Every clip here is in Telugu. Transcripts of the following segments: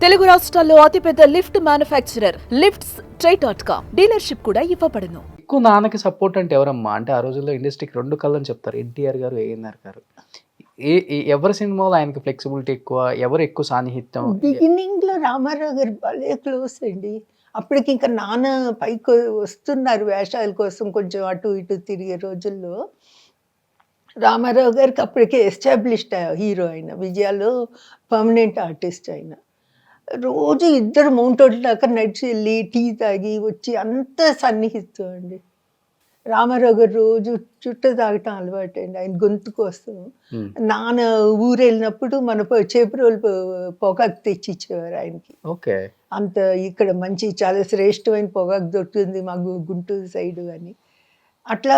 తెలుగు రాష్ట్రాల్లో అతిపెద్ద లిఫ్ట్ మ్యానుఫ్యాక్చరర్ లిఫ్ట్స్ ట్రై.com డీలర్షిప్ కూడా ఇవ్వబడును. ఎక్కువ నాన్నకి సపోర్ట్ అంటే ఎవరమ్మా? అంటే ఆ రోజుల్లో ఇండస్ట్రీకి రెండు కళ్ళని చెప్తారు, ఎన్టీఆర్ గారు, ఏఎన్ఆర్ గారు. ఎవరి సినిమాలో ఆయనకి ఫ్లెక్సిబిలిటీ ఎక్కువ, ఎవరు ఎక్కువ సాన్నిహిత్యం? బిగినింగ్ లో రామారావు గారు భలే క్లోజ్ అండి. అప్పటికి ఇంకా నాన్న పైకి వస్తున్నారు వేషాల కోసం, కొంచెం అటు ఇటు తిరిగే రోజుల్లో రామారావు గారికి అప్పటికే ఎస్టాబ్లిష్డ్ హీరో అయిన విజయాలో పర్మనెంట్ ఆర్టిస్ట్ అయిన. రోజు ఇద్దరు మౌంట్ రోడ్ దాకా నడిచి వెళ్ళి టీ తాగి వచ్చి అంత సన్నిహితం అండి. రామారావు గారు రోజు చుట్ట తాగటం అలవాటు అండి ఆయన గొంతు కోసం. నాన్న ఊరు వెళ్ళినప్పుడు మన చేపరోలు పొగాకు తెచ్చి ఇచ్చేవారు ఆయనకి. ఓకే. అంత ఇక్కడ మంచి చాలా శ్రేష్టమైన పొగాకు దొరుకుతుంది మాకు గుంటూరు సైడు అని. అట్లా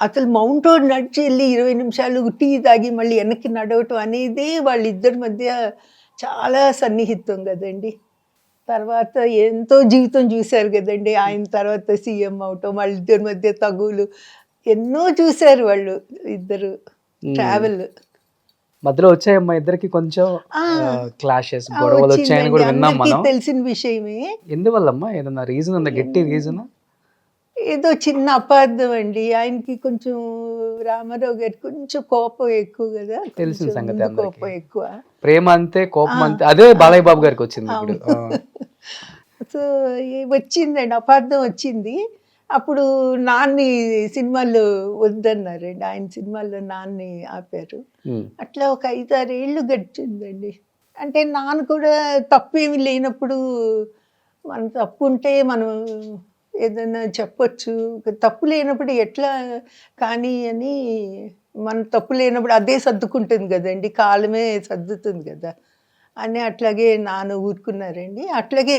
అసలు మౌంట్ రోడ్ నడిచి వెళ్ళి 20 నిమిషాలు టీ తాగి మళ్ళీ వెనక్కి నడవటం అనేది వాళ్ళిద్దరి మధ్య చాలా సన్నిహితం కదండి. తర్వాత ఎంతో జీవితం చూశారు కదండి. ఆయన తర్వాత సీఎం అవటం, వాళ్ళిద్దరి మధ్య తగులు ఎన్నో చూశారు వాళ్ళు ఇద్దరు. ట్రావెల్ మధ్యలో వచ్చాయమ్మా ఇద్దరికి కొంచెం క్లాషెస్, గొడవలు వచ్చాయని కూడా విన్నాం మనం. తెలిసిన విషయమే. ఎందువల్లమ్మా? ఏదన్నా రీజన్ ఉందా? గట్టి రీజన్? ఏదో చిన్న అపార్థం అండి. ఆయనకి కొంచెం రామారావు గారికి కొంచెం కోపం ఎక్కువ కదా. తెలిసిన సంగతి అందరికీ. కోపం ఎక్కువ, ప్రేమ అంతే, కోపం అంతే. అదే బాలయ్య బాబు గారికి వచ్చింది ఇప్పుడు. సో వచ్చిందండి, అపార్థం వచ్చింది. అప్పుడు నాన్ని సినిమాల్లో వద్దన్నారండి. ఆయన సినిమాల్లో నాన్ని ఆపారు. అట్లా ఒక 5-6 ఏళ్ళు గడిచిందండి. అంటే నాన్న కూడా తప్పేమి లేనప్పుడు, మన తప్పు ఉంటే మనం ఏదైనా చెప్పొచ్చు, తప్పు లేనప్పుడు ఎట్లా కానీ అని. మన తప్పు లేనప్పుడు అదే సర్దుకుంటుంది కదండి, కాలమే సర్దుతుంది కదా అని అట్లాగే నాన్న ఊరుకున్నారండి. అట్లాగే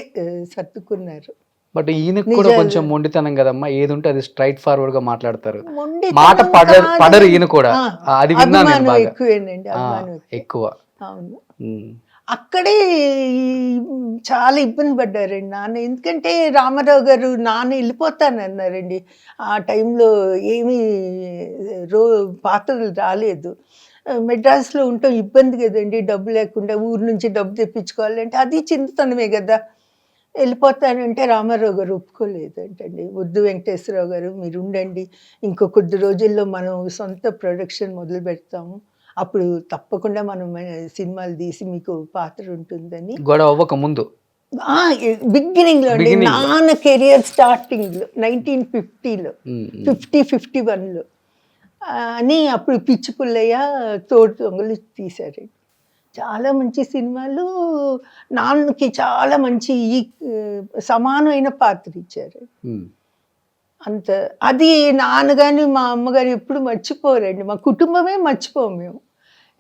సర్దుకున్నారు. బట్ ఈయనకు కూడా కొంచెం మొండితనం కదమ్మా, ఏది ఉంటే అది స్ట్రైట్ ఫార్వర్డ్ గా మాట్లాడతారు, మొండితనం మాట పడరు ఈయన కూడా. అది విన్నాను నేను అభిమానం బాగా. ఎక్కువేనండి, అభిమానం ఎక్కువ. అవును. అక్కడే చాలా ఇబ్బంది పడ్డారండి నాన్న. ఎందుకంటే రామారావు గారు నాన్న వెళ్ళిపోతానన్నారండి. ఆ టైంలో ఏమీ పాత్రలు రాలేదు. మెడ్రాస్లో ఉండటం ఇబ్బంది కదండి, డబ్బు లేకుండా ఊరు నుంచి డబ్బు తెప్పించుకోవాలంటే అది చిన్నతనమే కదా. వెళ్ళిపోతానంటే రామారావు గారు ఒప్పుకోలేదంటండి. వద్దు వెంకటేశ్వరరావు గారు, మీరు ఉండండి, ఇంకో కొద్ది రోజుల్లో మనం సొంత ప్రొడక్షన్ మొదలు పెడతాము, అప్పుడు తప్పకుండా మనం సినిమాలు తీసి మీకు పాత్ర ఉంటుందని. గొడవ అవ్వక ముందు బిగినింగ్ లో అండి, నాన్న కెరియర్ స్టార్టింగ్ లో 1950లో 51లో అని. అప్పుడు పిచ్చి పుల్లయ్య, తోడు దొంగలు తీశారండి. చాలా మంచి సినిమాలు. నాన్నకి చాలా మంచి సమానమైన పాత్ర ఇచ్చారు. అంత అది నాన్న కానీ మా అమ్మగారు ఎప్పుడు మర్చిపోరండి. మా కుటుంబమే మర్చిపోము మేము.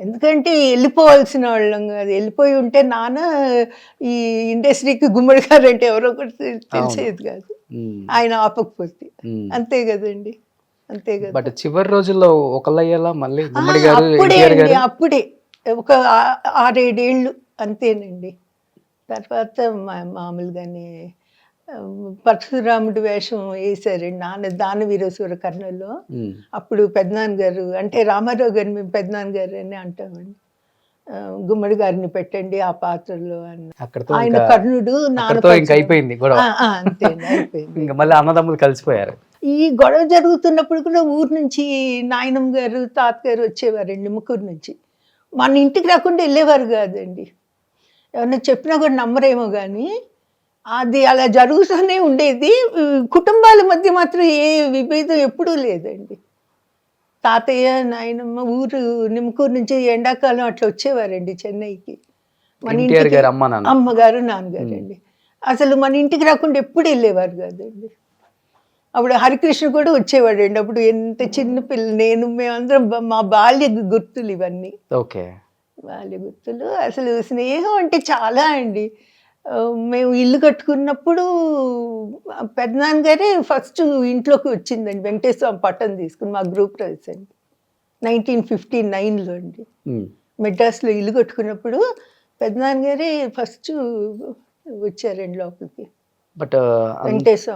ఎందుకంటే వెళ్ళిపోవాల్సిన వాళ్ళం కాదు. వెళ్ళిపోయి ఉంటే నాన్న ఈ ఇండస్ట్రీకి గుమ్మడి గారు అంటే ఎవరో కూడా తెలిసేది కాదు, ఆయన ఆపకపోతే. అంతే కదండి, అంతే కదా. బట్ చివరి రోజుల్లో ఒకళ్ళయ్యేలా మళ్ళీ గుమ్మడి గారు, ఎన్టీఆర్ గారు అప్పుడే ఒక 6-7 ఏళ్ళు అంతేనండి. తర్వాత మామూలుగానే పరశురాముడి వేషం వేశారండి నాన్న దానవీరేశ్వర కర్ణలో. అప్పుడు పెద్దనాన్న గారు అంటే రామారావు గారిని మేము పెద్దనాన్న గారు అని అంటామండి. గుమ్మడి గారిని పెట్టండి ఆ పాత్రలో అని. ఆయన కర్ణుడు, నాన్న అయిపోయింది గొడవ. అంతే అయిపోయింది. ఇంకా మళ్ళీ అన్నదమ్ములు కలిసిపోయారు. ఈ గొడవ జరుగుతున్నప్పుడు కూడా ఊరు నుంచి నాయనమ్మ గారు, తాతగారు వచ్చేవారండి ముక్కూరు నుంచి. మన ఇంటికి రాకుండా వెళ్ళేవారు కాదండి. ఎవరన్నా చెప్పినా కూడా నమ్మరేమో కానీ అది అలా జరుగుతూనే ఉండేది. కుటుంబాల మధ్య మాత్రం ఏ విభేదం ఎప్పుడూ లేదండి. తాతయ్య, నాయనమ్మ ఊరు నిమ్మకూరు నుంచి ఎండాకాలం అట్లా వచ్చేవారండి చెన్నైకి. మన ఇంటికి అమ్మగారు, నాన్నగారు అండి. అసలు మన ఇంటికి రాకుండా ఎప్పుడు వెళ్ళేవారు కాదండి. అప్పుడు హరికృష్ణ కూడా వచ్చేవాడండి. అప్పుడు ఎంత చిన్న పిల్ల నేను, మేమందరం మా బాల్య గుర్తులు ఇవన్నీ. ఓకే, బాల్య గుర్తులు. అసలు స్నేహం అంటే చాలా అండి. మేము ఇల్లు కట్టుకున్నప్పుడు పెద్దనాన్నగారే ఫస్ట్ ఇంట్లోకి వచ్చిందండి వెంకటేశ్వర పట్టం తీసుకుని మా గ్రూప్ ప్రవేశం 1959లో అండి. మెడ్రాస్లో ఇల్లు కట్టుకున్నప్పుడు పెద్దనాన్నగారే ఫస్ట్ వచ్చారండి లోపలికి. బట్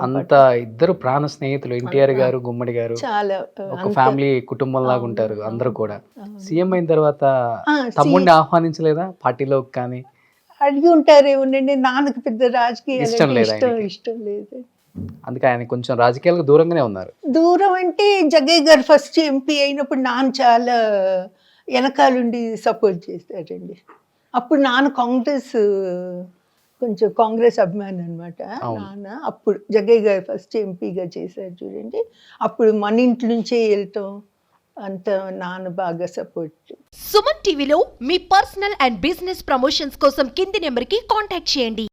అంత ఇద్దరు ప్రాణ స్నేహితులు, ఎన్టీఆర్ గారు, గుమ్మడి గారు, చాలా ఒక ఫ్యామిలీ కుటుంబం లాగా ఉంటారు అందరూ కూడా. సీఎం అయిన తర్వాత తమ్ముడిని ఆహ్వానించలేదా పార్టీలోకి? కానీ అడిగి ఉంటారేమోనండి. నాన్నకి పెద్ద రాజకీయాలు ఇష్టం అంటే లేదా ఇష్టం లేదు. అందుకే ఆయన కొంచెం రాజకీయాలకు దూరంగానే ఉన్నారు. దూరం అంటే జగ్గయ్య గారు ఫస్ట్ ఎంపీ అయినప్పుడు నాన్న చాలా వెనకాలండి సపోర్ట్ చేశారండి. అప్పుడు నాన్న కొంచెం కాంగ్రెస్ అభిమాని అనమాట నాన్న. అప్పుడు జగ్గయ్య గారు ఫస్ట్ ఎంపీగా చేశారు చూడండి. అప్పుడు మన ఇంటి నుంచే వెళ్తాం అంత నాన్న బాగా సపోర్ట్. సుమన్ టీవీలో మీ పర్సనల్ అండ్ బిజినెస్ ప్రమోషన్స్ కోసం కింది నెంబర్కి కాంటాక్ట్ చేయండి.